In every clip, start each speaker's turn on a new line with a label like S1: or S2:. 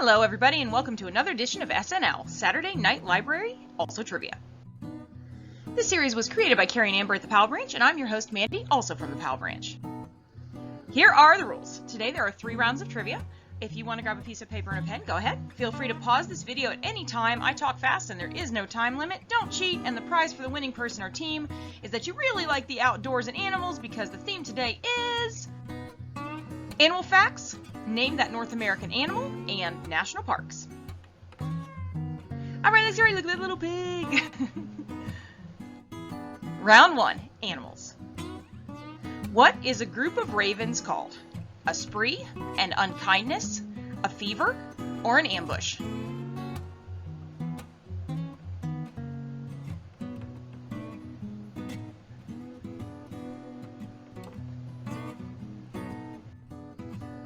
S1: Hello everybody and welcome to another edition of SNL, Saturday Night Library, also trivia. This series was created by Carrie and Amber at the Powell Branch, and I'm your host Mandy, also from the Powell Branch. Here are the rules. Today there are 3 rounds of trivia. If you want to grab a piece of paper and a pen, go ahead. Feel free to pause this video at any time. I talk fast and there is no time limit. Don't cheat, and the prize for the winning person or team is that you really like the outdoors and animals, because the theme today is animal facts. Name that North American animal and national parks. Alright, let's look at that little pig. Round 1, animals. What is a group of ravens called? A spree, an unkindness, a fever, or an ambush?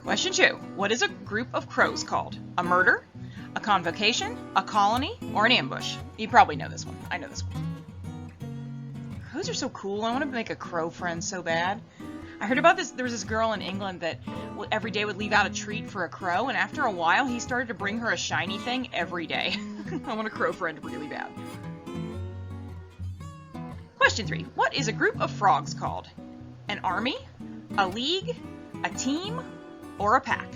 S1: Question 2. What is a group of crows called? A murder, a convocation, a colony, or an ambush? You probably know this one. I know this one. Crows are so cool. I want to make a crow friend so bad. I heard about this. There was this girl in England that every day would leave out a treat for a crow, and after a while he started to bring her a shiny thing every day. I want a crow friend really bad. Question 3. What is a group of frogs called? An army, a league, a team, or a pack?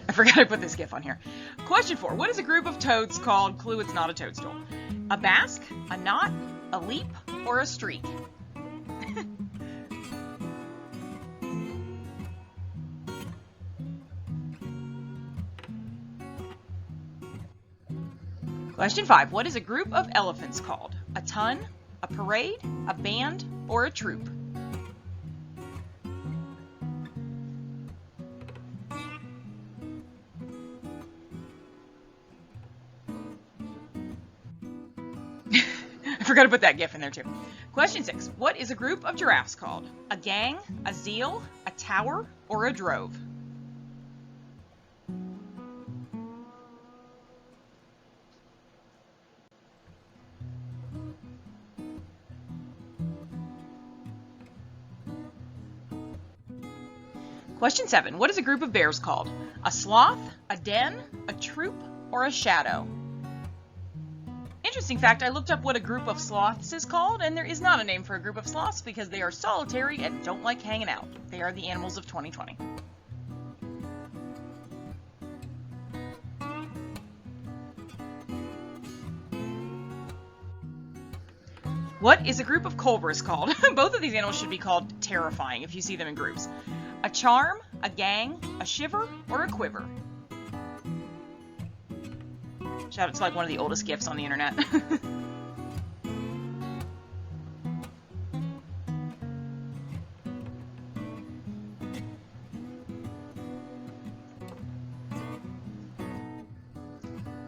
S1: I forgot I put this GIF on here. Question 4. What is a group of toads called? Clue, it's not a toadstool. A basque, a knot, a leap, or a streak? Question 5. What is a group of elephants called? A ton, a parade, a band, or a troop? I forgot to put that GIF in there too. Question 6. What is a group of giraffes called? A gang, a zeal, a tower, or a drove? Question 7. What is a group of bears called? A sloth, a den, a troop, or a shadow? Interesting fact, I looked up what a group of sloths is called, and there is not a name for a group of sloths because they are solitary and don't like hanging out. They are the animals of 2020. What is a group of cobras called? Both of these animals should be called terrifying if you see them in groups. A charm, a gang, a shiver, or a quiver? Shout out to like one of the oldest GIFs on the internet.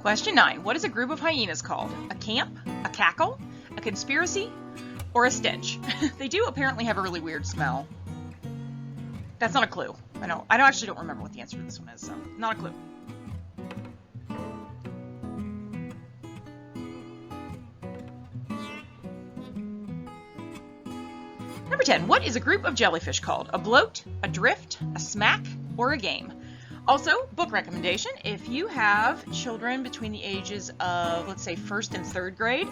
S1: Question 9. What is a group of hyenas called? A camp, a cackle, a conspiracy, or a stench? They do apparently have a really weird smell. That's not a clue. I actually don't remember what the answer to this one is, so not a clue. Number 10. What is a group of jellyfish called? A bloat, a drift, a smack, or a game? Also, book recommendation. If you have children between the ages of, let's say, 1st and 3rd grade,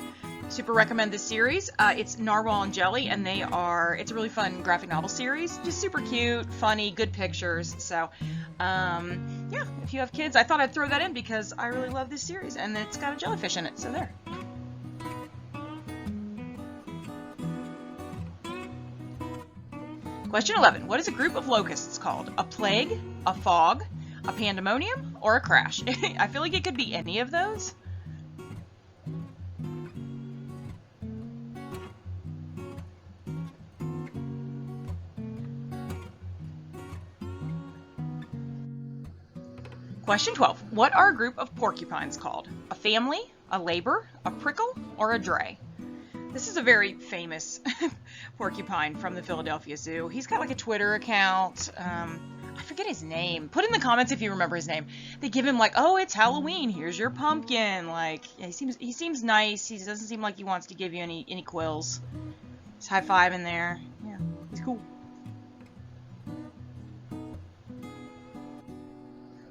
S1: super recommend this series. It's Narwhal and Jelly, and it's a really fun graphic novel series. Just super cute, funny, good pictures. So, yeah, if you have kids, I thought I'd throw that in because I really love this series, and it's got a jellyfish in it, so there. Question 11. What is a group of locusts called? A plague, a fog, a pandemonium, or a crash? I feel like it could be any of those. Question 12. What are a group of porcupines called? A family, a labor, a prickle, or a dray? This is a very famous porcupine from the Philadelphia Zoo. He's got like a Twitter account. I forget his name. Put in the comments if you remember his name. They give him like, oh, it's Halloween. Here's your pumpkin. Like, yeah, he seems nice. He doesn't seem like he wants to give you any quills. He's high five in there. Yeah, he's cool.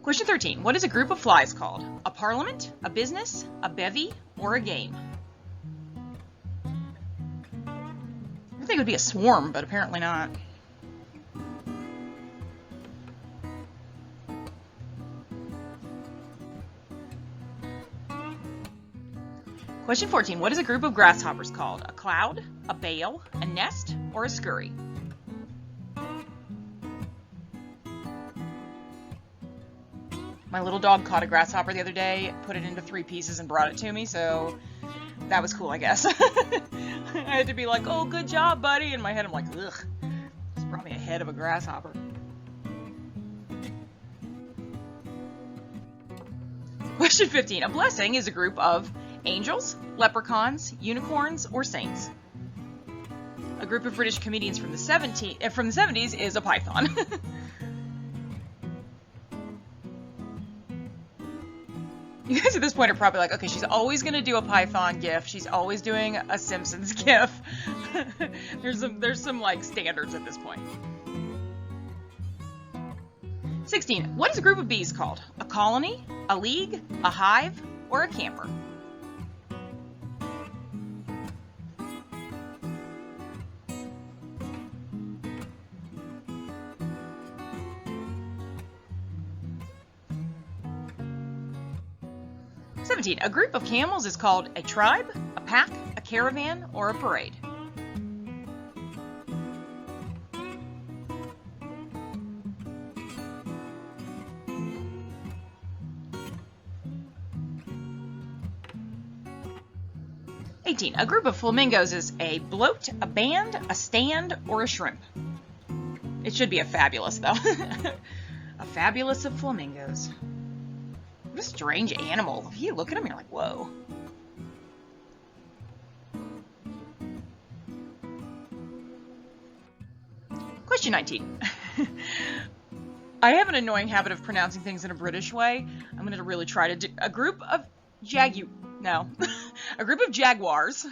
S1: Question 13. What is a group of flies called? A parliament, a business, a bevy, or a game? I think it would be a swarm, but apparently not. Question 14. What is a group of grasshoppers called? A cloud, a bale, a nest, or a scurry? My little dog caught a grasshopper the other day, put it into 3 pieces and brought it to me, so that was cool, I guess. I had to be like, oh, good job, buddy. In my head, I'm like, ugh, just brought me a head of a grasshopper. Question 15. A blessing is a group of angels, leprechauns, unicorns, or saints. A group of British comedians from the 70s is a python. You guys at this point are probably like, okay, she's always going to do a Python gif. She's always doing a Simpsons gif. There's some like standards at this point. 16. What is a group of bees called? A colony, a league, a hive, or a camper? A group of camels is called a tribe, a pack, a caravan, or a parade. A group of flamingos is a bloat, a band, a stand, or a shrimp. It should be a fabulous, though. A fabulous of flamingos. What a strange animal. If you look at him, you're like, whoa. Question 19. I have an annoying habit of pronouncing things in a British way. I'm going to really try to do a group of a group of jaguars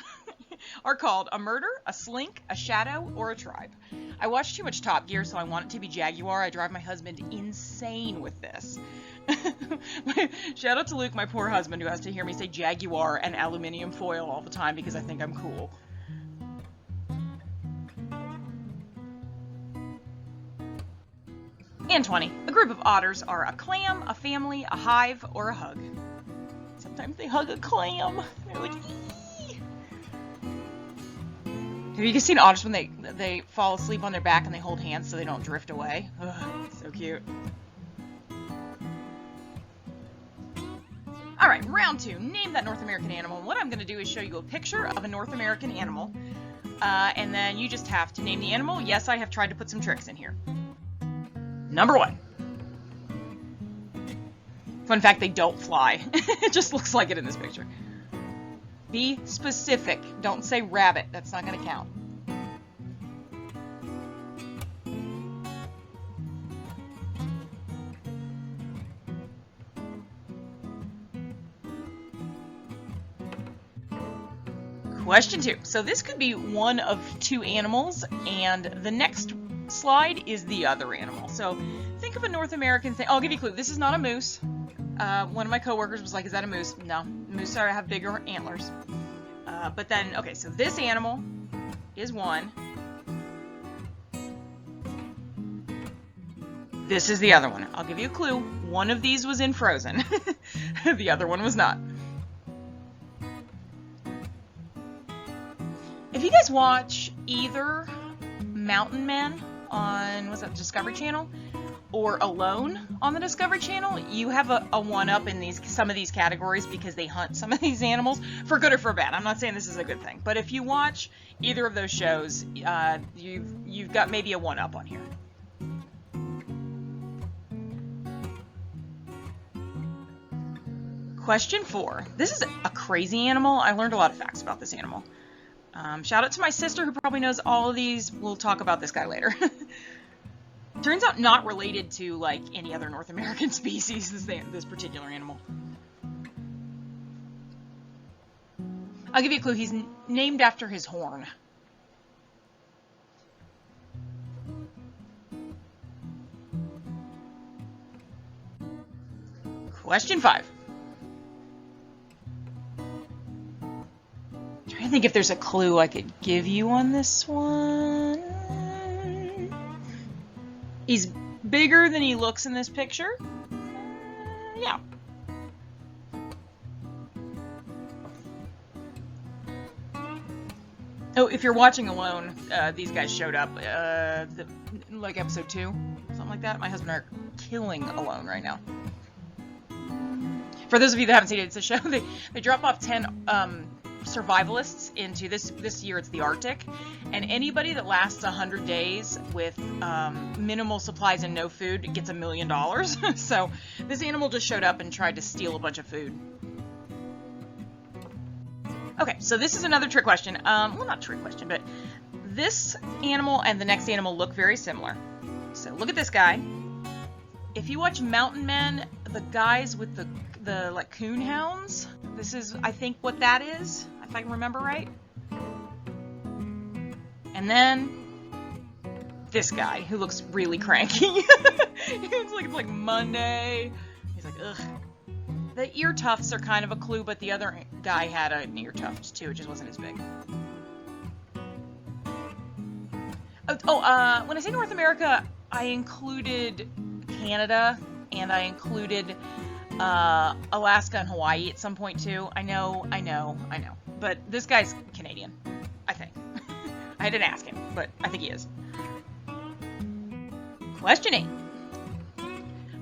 S1: are called a murder, a slink, a shadow, or a tribe. I watch too much Top Gear, so I want it to be jaguar. I drive my husband insane with this. Shout out to Luke, my poor husband, who has to hear me say jaguar and aluminum foil all the time because I think I'm cool. And 20. A group of otters are a clam, a family, a hive, or a hug. Sometimes they hug a clam. They're like, ee! Have you guys seen otters when they fall asleep on their back and they hold hands so they don't drift away? Ugh, so cute. Alright, round 2. Name that North American animal. And what I'm going to do is show you a picture of a North American animal. And then you just have to name the animal. Yes, I have tried to put some tricks in here. Number 1. Fun fact, they don't fly. It just looks like it in this picture. Be specific. Don't say rabbit. That's not going to count. Question 2. So this could be one of 2 animals, and the next slide is the other animal. So think of a North American thing. I'll give you a clue. This is not a moose. One of my coworkers was like, is that a moose? No. Moose have bigger antlers. But then, okay, so this animal is one. This is the other one. I'll give you a clue. One of these was in Frozen. The other one was not. If you guys watch either Mountain Men on, what's that, Discovery Channel, or Alone on the Discovery Channel, you have a one-up in some of these categories because they hunt some of these animals, for good or for bad. I'm not saying this is a good thing, but if you watch either of those shows, you've got maybe a one-up on here. Question 4. This is a crazy animal. I learned a lot of facts about this animal. Shout out to my sister who probably knows all of these. We'll talk about this guy later. Turns out not related to, like, any other North American species, this particular animal. I'll give you a clue. He's named after his horn. Question 5. I'm trying to think if there's a clue I could give you on this one. He's bigger than he looks in this picture. Yeah. Oh, if you're watching alone, these guys showed up, like episode 2, something like that. My husband and I are killing Alone right now. For those of you that haven't seen it, it's a show. They drop off 10 survivalists into this year. It's the Arctic, and anybody that lasts 100 days with minimal supplies and no food gets $1 million. So this animal just showed up and tried to steal a bunch of food. Okay, so this is another trick question. Well, not trick question, but this animal and the next animal look very similar. So look at this guy. If you watch Mountain Men, the guys with the like coon hounds, this is, I think, what that is, if I can remember right. And then this guy who looks really cranky. He looks like it's like Monday. He's like, ugh. The ear tufts are kind of a clue, but the other guy had an ear tuft too. It just wasn't as big. When I say North America, I included Canada and I included Alaska and Hawaii at some point too. I know. But this guy's Canadian, I think. I didn't ask him, but I think he is. Question 8.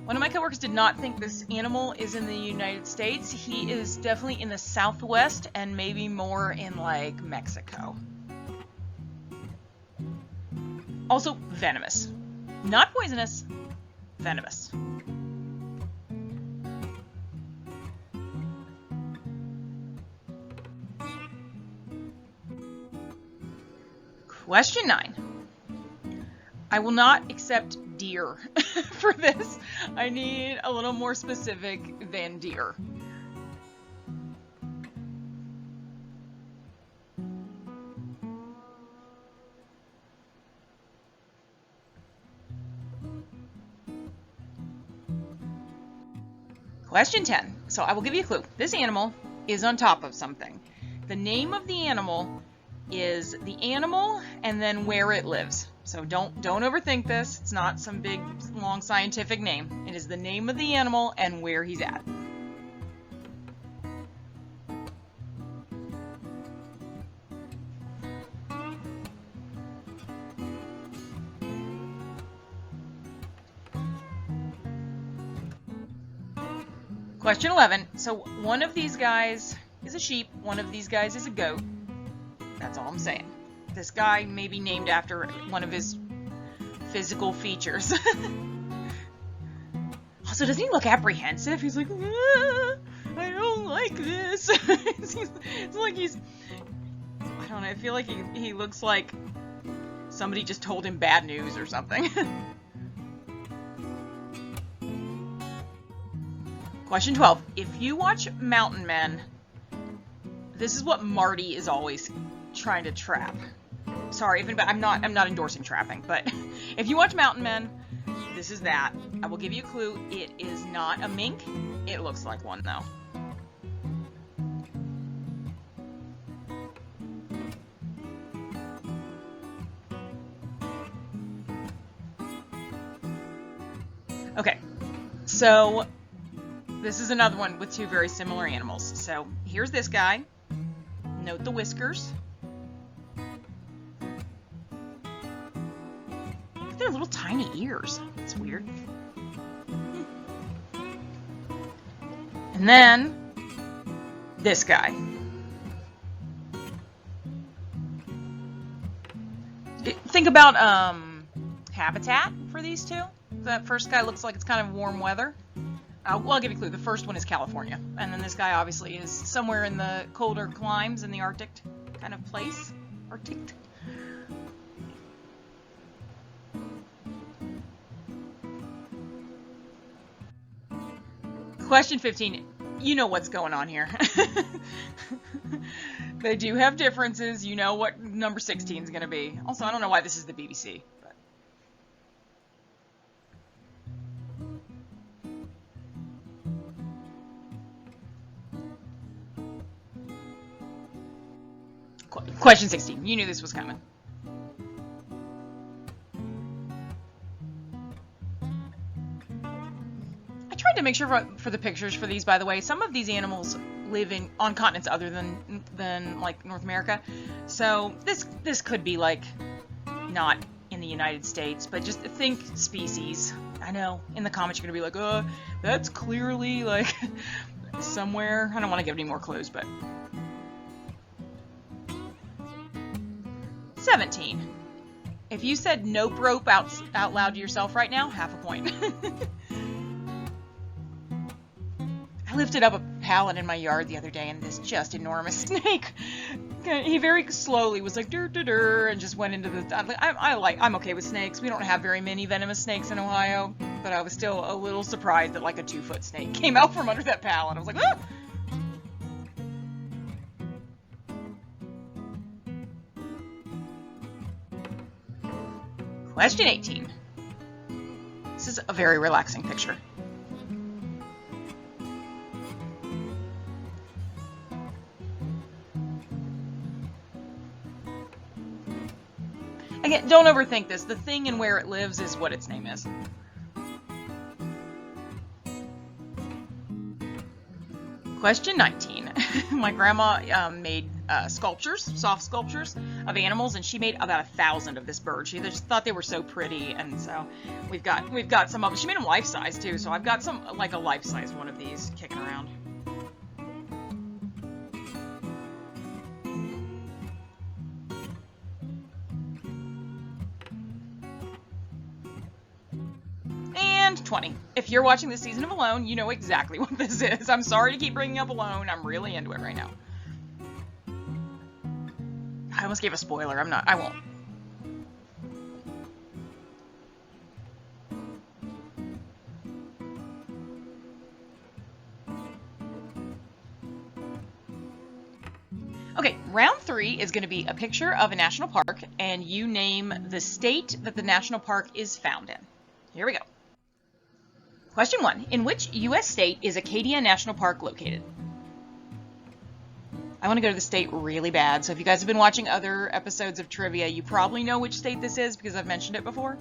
S1: One of my coworkers did not think this animal is in the United States. He is definitely in the Southwest and maybe more in like Mexico. Also venomous. Not poisonous, venomous. Question 9. I will not accept deer for this. I need a little more specific than deer. Question 10. So I will give you a clue. This animal is on top of something. The name of the animal is the animal and then where it lives. So don't overthink this. It's not some big, long scientific name. It is the name of the animal and where he's at. Question 11. So one of these guys is a sheep, one of these guys is a goat. That's all I'm saying. This guy may be named after one of his physical features. Also, doesn't he look apprehensive? He's like, ah, I don't like this. It's like he's, I don't know, I feel like he looks like somebody just told him bad news or something. Question 12. If you watch Mountain Men, this is what Marty is always trying to trap. Sorry, I'm not endorsing trapping, but if you watch Mountain Men, this is that. I will give you a clue. It is not a mink. It looks like one, though. Okay, so this is another one with two very similar animals. So here's this guy. Note the whiskers. They're little tiny ears. It's weird. And then this guy. Think about habitat for these two. That first guy looks like it's kind of warm weather. Well, I'll give you a clue. The first one is California. And then this guy obviously is somewhere in the colder climes in the Arctic kind of place. Arctic. Question 15. You know what's going on here. They do have differences. You know what number 16 is going to be. Also, I don't know why this is the BBC. But question 16. You knew this was coming. I tried to make sure for the pictures for these, by the way. Some of these animals live on continents other than like North America. So this could be like not in the United States, but just think species. I know in the comments you're going to be like, that's clearly like somewhere. I don't want to give any more clues, but 17. If you said nope rope out loud to yourself right now, half a point. I lifted up a pallet in my yard the other day, and this just enormous snake, he very slowly was like dur dur dur and just went into the. I'm okay with snakes. We don't have very many venomous snakes in Ohio, but I was still a little surprised that like a 2-foot snake came out from under that pallet. I was like, ah! Question 18. This is a very relaxing picture. Again, don't overthink this. The thing and where it lives is what its name is. Question 19. My grandma made sculptures, soft sculptures of animals, and she made about 1,000 of this bird. She just thought they were so pretty, and so we've got some of them. She made them life size too, so I've got some like a life size one of these kicking around. And 20. If you're watching this season of Alone, you know exactly what this is. I'm sorry to keep bringing up Alone. I'm really into it right now. I almost gave a spoiler. I won't. Okay, round 3 is going to be a picture of a national park, and you name the state that the national park is found in. Here we go. Question 1. In which U.S. state is Acadia National Park located? I want to go to the state really bad, so if you guys have been watching other episodes of trivia, you probably know which state this is because I've mentioned it before.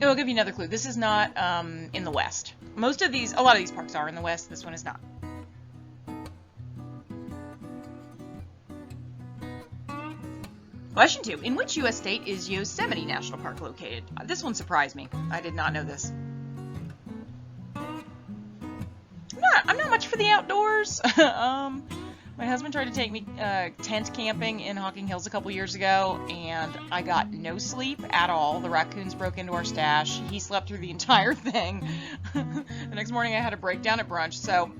S1: It'll give you another clue. This is not in the West. A lot of these parks are in the West. This one is not. Question 2. In which U.S. state is Yosemite National Park located? This one surprised me. I did not know this. I'm not much for the outdoors. My husband tried to take me tent camping in Hocking Hills a couple years ago, and I got no sleep at all. The raccoons broke into our stash. He slept through the entire thing. The next morning I had a breakdown at brunch, so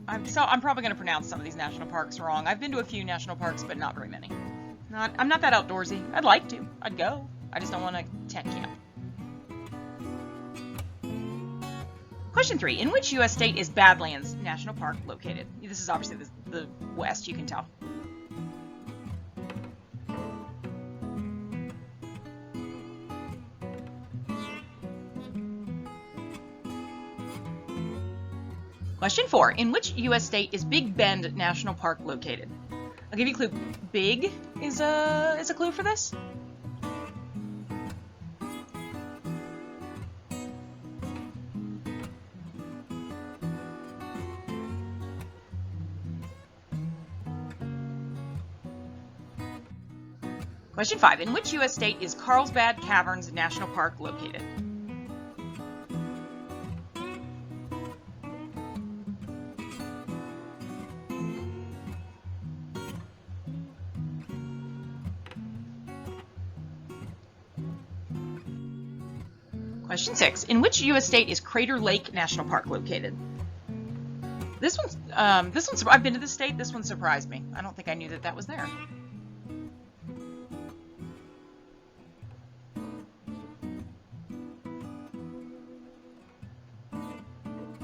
S1: I'm probably going to pronounce some of these national parks wrong. I've been to a few national parks, but not very many. I'm not that outdoorsy. I'd like to. I'd go. I just don't want to tent camp. Question 3. In which U.S. state is Badlands National Park located? This is obviously the West, you can tell. Question 4. In which U.S. state is Big Bend National Park located? I'll give you a clue. Big is a clue for this. Question 5. In which U.S. state is Carlsbad Caverns National Park located? Question 6. In which U.S. state is Crater Lake National Park located? This one's I've been to this state. This one surprised me. I don't think I knew that was there.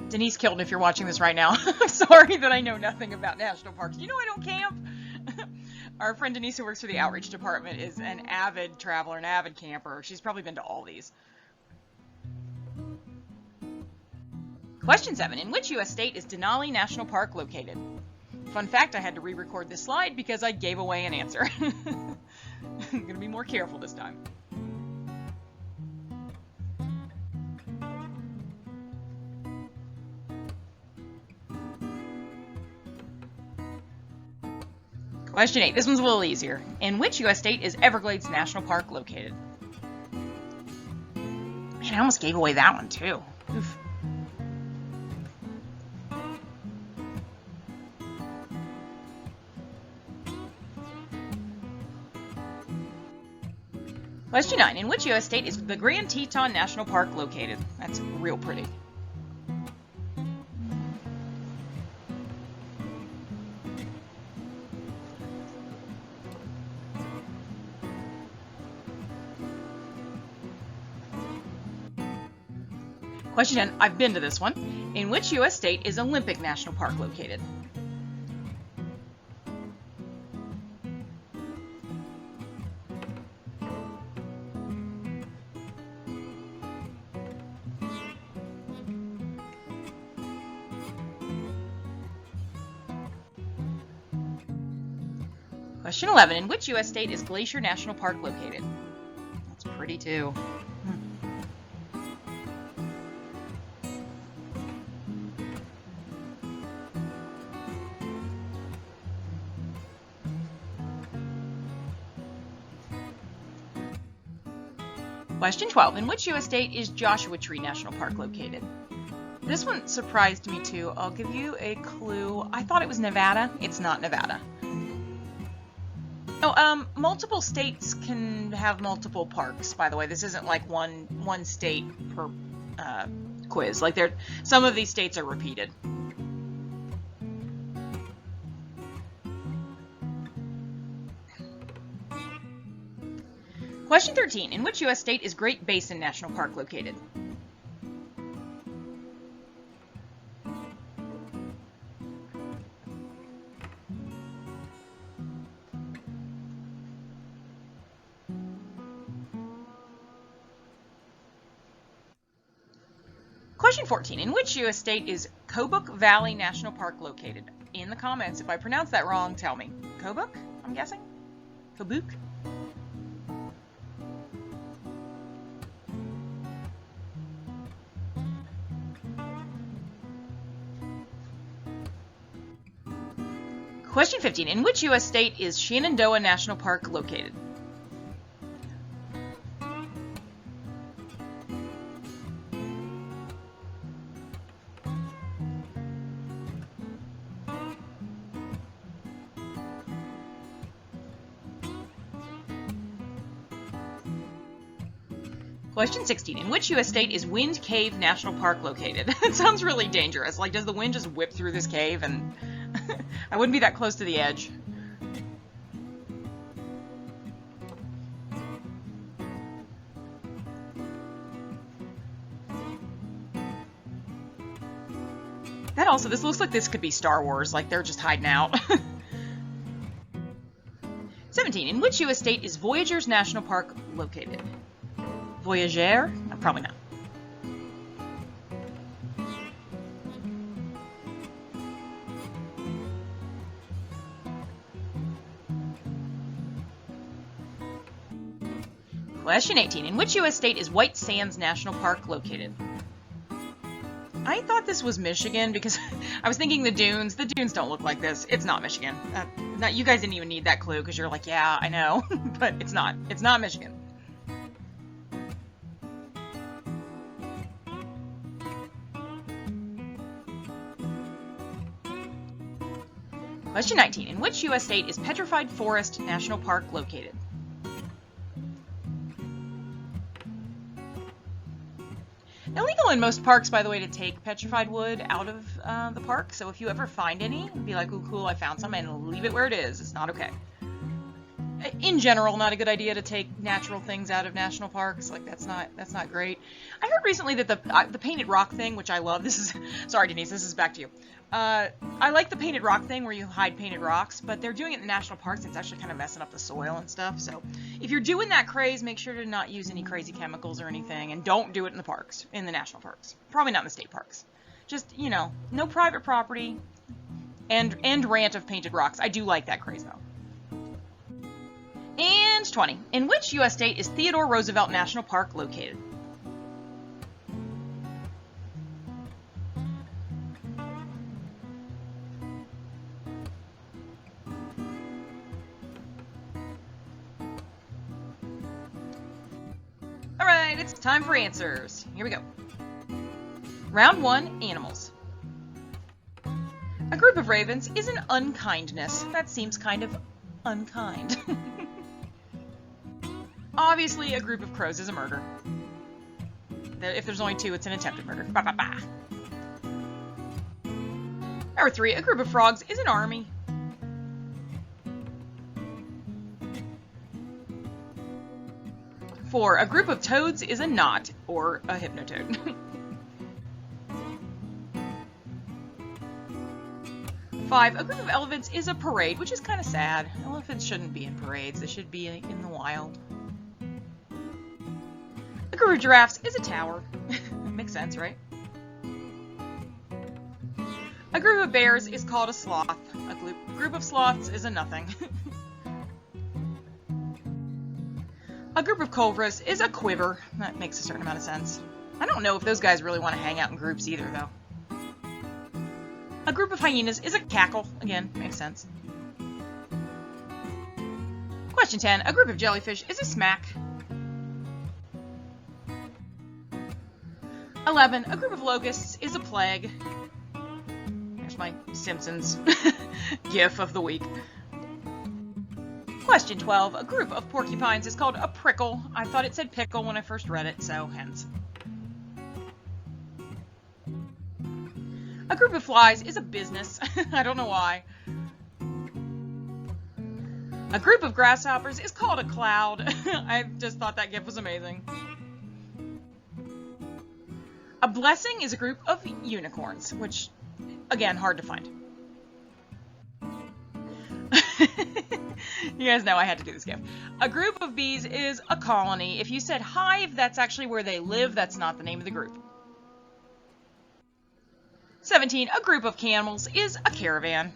S1: Denise Kilton, if you're watching this right now, I'm sorry that I know nothing about national parks. You know I don't camp. Our friend Denise, who works for the outreach department, is an avid traveler, an avid camper. She's probably been to all these. Question 7. In which U.S. state is Denali National Park located? Fun fact, I had to re-record this slide because I gave away an answer. I'm going to be more careful this time. Question 8. This one's a little easier. In which U.S. state is Everglades National Park located? Man, I almost gave away that one too. Oof. Question 9. In which U.S. state is the Grand Teton National Park located? That's real pretty. Question 10. I've been to this one. In which U.S. state is Olympic National Park located? Question 11. In which U.S. state is Glacier National Park located? That's pretty too. Question 12. In which U.S. state is Joshua Tree National Park located? This one surprised me too. I'll give you a clue. I thought it was Nevada. It's not Nevada. Oh, multiple states can have multiple parks, by the way. This isn't like one state per quiz. Like some of these states are repeated. Question 13. In which U.S. state is Great Basin National Park located? Question 14. In which U.S. state is Kobuk Valley National Park located? In the comments, if I pronounce that wrong, tell me. Kobuk, I'm guessing? Kobuk? Question 15. In which U.S. state is Shenandoah National Park located? Question 16. In which U.S. state is Wind Cave National Park located? It sounds really dangerous. Like, does the wind just whip through this cave? And I wouldn't be that close to the edge. This looks like this could be Star Wars. Like, they're just hiding out. 17. In which U.S. state is Voyageurs National Park located? Voyageur? Probably not. Question 18. In which U.S. state is White Sands National Park located? I thought this was Michigan because I was thinking the dunes. The dunes don't look like this. It's not Michigan. You guys didn't even need that clue because you're like, yeah, I know. But it's not. It's not Michigan. Question 19. In which U.S. state is Petrified Forest National Park located? Illegal in most parks, by the way, to take petrified wood out of the park. So if you ever find any, be like, "Ooh, cool, I found some," and leave it where it is. It's not okay. in general, not a good idea to take natural things out of national parks. Like, that's not great. I heard recently that the painted rock thing, which I love. This is sorry, Denise. This is back to you. I like the painted rock thing where you hide painted rocks, but they're doing it in the national parks. And it's actually kind of messing up the soil and stuff. So if you're doing that craze, make sure to not use any crazy chemicals or anything, and don't do it in the parks, in the national parks. Probably not in the state parks. Just, you know, no private property, and rant of painted rocks. I do like that craze though. And 20. In which U.S. state is Theodore Roosevelt National Park located? Alright, it's time for answers. Here we go. Round 1, animals. A group of ravens is an unkindness. That seems kind of unkind. Obviously, a group of crows is a murder. If there's only 2, it's an attempted murder. Ba ba ba. Number 3, a group of frogs is an army. Four, a group of toads is a knot, or a hypnotoad. 5, a group of elephants is a parade, which is kind of sad. Elephants shouldn't be in parades. They should be in the wild. A group of giraffes is a tower. Makes sense, right? A group of bears is called a sloth. A group of sloths is a nothing. A group of cobras is a quiver. That makes a certain amount of sense. I don't know if those guys really want to hang out in groups either, though. A group of hyenas is a cackle. Again, makes sense. Question 10. A group of jellyfish is a smack. 11. A group of locusts is a plague. There's my Simpsons gif of the week. Question 12. A group of porcupines is called a prickle. I thought it said pickle when I first read it, so hence. A group of flies is a business. I don't know why. A group of grasshoppers is called a cloud. I just thought that gif was amazing. A blessing is a group of unicorns, which, again, hard to find. You guys know I had to do this gif. A group of bees is a colony. If you said hive, that's actually where they live. That's not the name of the group. 17. A group of camels is a caravan.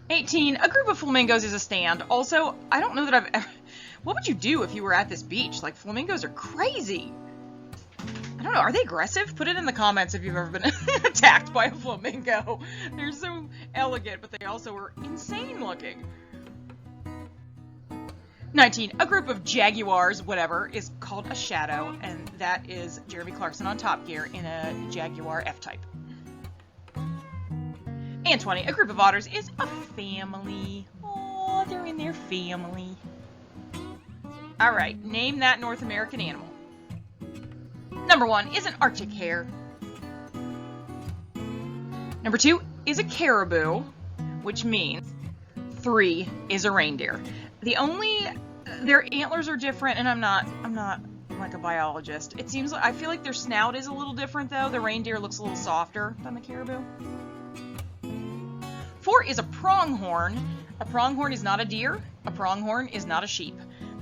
S1: 18. A group of flamingos is a stand. Also, I don't know that I've ever... What would you do if you were at this beach? Like, flamingos are crazy. I don't know. Are they aggressive? Put it in the comments if you've ever been attacked by a flamingo. They're so elegant, but they also are insane looking. 19. A group of jaguars, whatever, is called a shadow, and that is Jeremy Clarkson on Top Gear in a Jaguar F-Type. And 20. A group of otters is a family. Oh, they're in their family. Alright, name that North American animal. Number 1 is an Arctic hare. Number 2 is a caribou, which means 3 is a reindeer. Their antlers are different, and I'm not like a biologist. It seems like, I feel like their snout is a little different though. The reindeer looks a little softer than the caribou. 4 is a pronghorn. A pronghorn is not a deer. A pronghorn is not a sheep.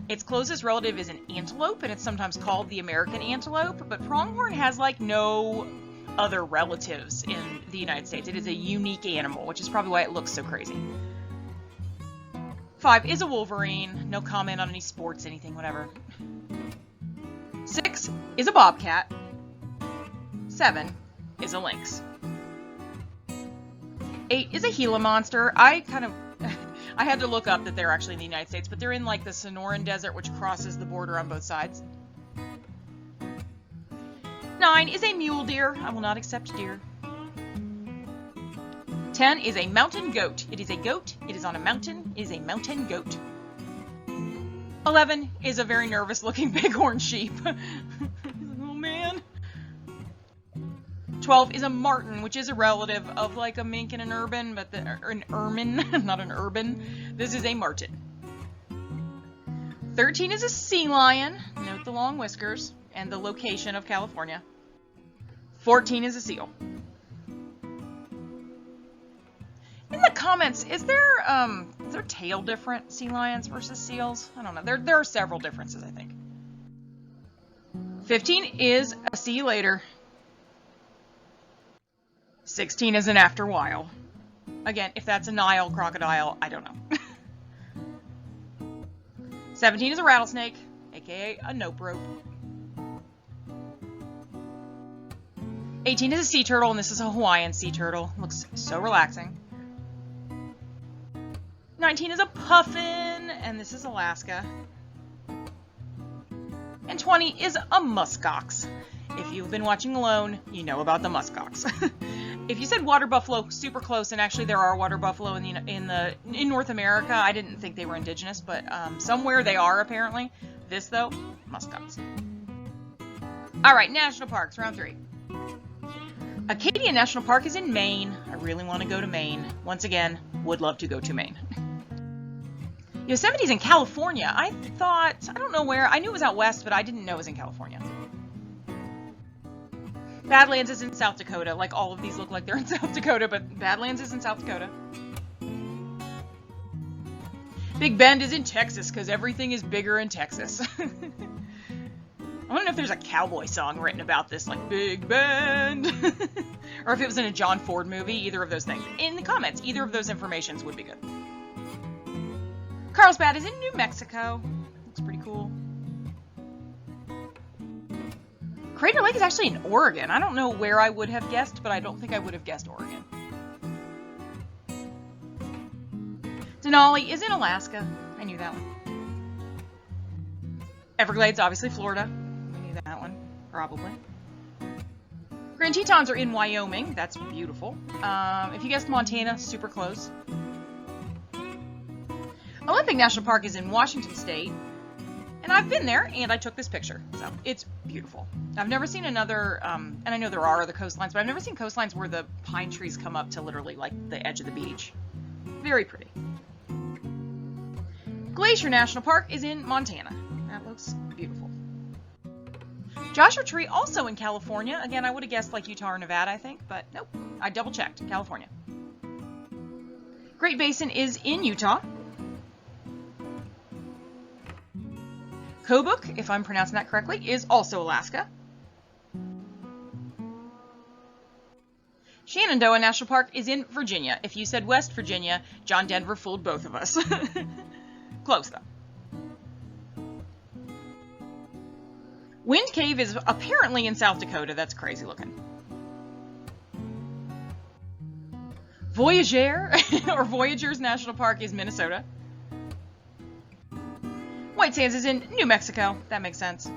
S1: Its closest relative is an antelope, and it's sometimes called the American antelope, but pronghorn has like no other relatives in the United States. It is a unique animal, which is probably why it looks so crazy. 5 is a wolverine. No comment on any sports, anything, whatever. 6 is a bobcat. 7 is a lynx. 8 is a Gila monster. I had to look up that they're actually in the United States, but they're in like the Sonoran Desert, which crosses the border on both sides. 9 is a mule deer. I will not accept deer. 10 is a mountain goat. It is a goat. It is on a mountain. It is a mountain goat. 11 is a very nervous looking bighorn sheep. Oh man. 12 is a marten, which is a relative of like a mink and an urban, but an ermine, not an urban. This is a marten. 13 is a sea lion. Note the long whiskers and the location of California. 14 is a seal. In the comments, is their tail different, sea lions versus seals? I don't know. There are several differences, I think. 15 is a see you later. 16 is an after while. Again, if that's a Nile crocodile, I don't know. 17 is a rattlesnake, aka a nope rope. 18 is a sea turtle, and this is a Hawaiian sea turtle. Looks so relaxing. 19 is a puffin, and this is Alaska. And 20 is a muskox. If you've been watching Alone, you know about the muskox. If you said water buffalo, super close, and actually there are water buffalo in North America. I didn't think they were indigenous, but somewhere they are apparently. This though, muskox. All right, national parks, round 3. Acadia National Park is in Maine. I really want to go to Maine. Once again, would love to go to Maine. Yosemite's in California. I don't know where. I knew it was out west, but I didn't know it was in California. Badlands is in South Dakota. Like, all of these look like they're in South Dakota, but Badlands is in South Dakota. Big Bend is in Texas, because everything is bigger in Texas. I don't know if there's a cowboy song written about this, like Big Bend. Or if it was in a John Ford movie, either of those things. In the comments, either of those informations would be good. Carlsbad is in New Mexico. Looks pretty cool. Crater Lake is actually in Oregon. I don't know where I would have guessed, but I don't think I would have guessed Oregon. Denali is in Alaska. I knew that one. Everglades, obviously Florida. I knew that one, probably. Grand Tetons are in Wyoming. That's beautiful. If you guessed Montana, super close. Olympic National Park is in Washington State. And I've been there, and I took this picture, so it's beautiful. I've never seen another, and I know there are other coastlines, but I've never seen coastlines where the pine trees come up to literally, like, the edge of the beach. Very pretty. Glacier National Park is in Montana. That looks beautiful. Joshua Tree, also in California. Again, I would have guessed, like, Utah or Nevada, I think, but nope. I double-checked. California. Great Basin is in Utah. Kobuk, if I'm pronouncing that correctly, is also Alaska. Shenandoah National Park is in Virginia. If you said West Virginia, John Denver fooled both of us. Close, though. Wind Cave is apparently in South Dakota. That's crazy looking. Voyageur, or Voyageurs National Park, is Minnesota. White Sands is in New Mexico. That makes sense.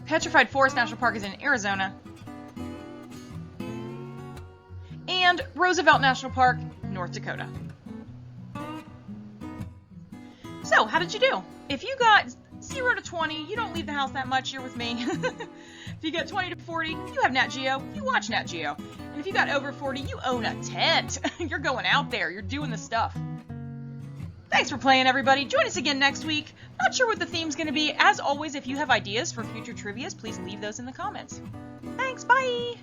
S1: Petrified Forest National Park is in Arizona. And Roosevelt National Park, North Dakota. So, how did you do? If you got 0 to 20, you don't leave the house that much, you're with me. If you got 20 to 40, you have Nat Geo, you watch Nat Geo. And if you got over 40, you own a tent. You're going out there, you're doing the stuff. Thanks for playing, everybody. Join us again next week. Not sure what the theme's going to be. As always, if you have ideas for future trivias, please leave those in the comments. Thanks, bye!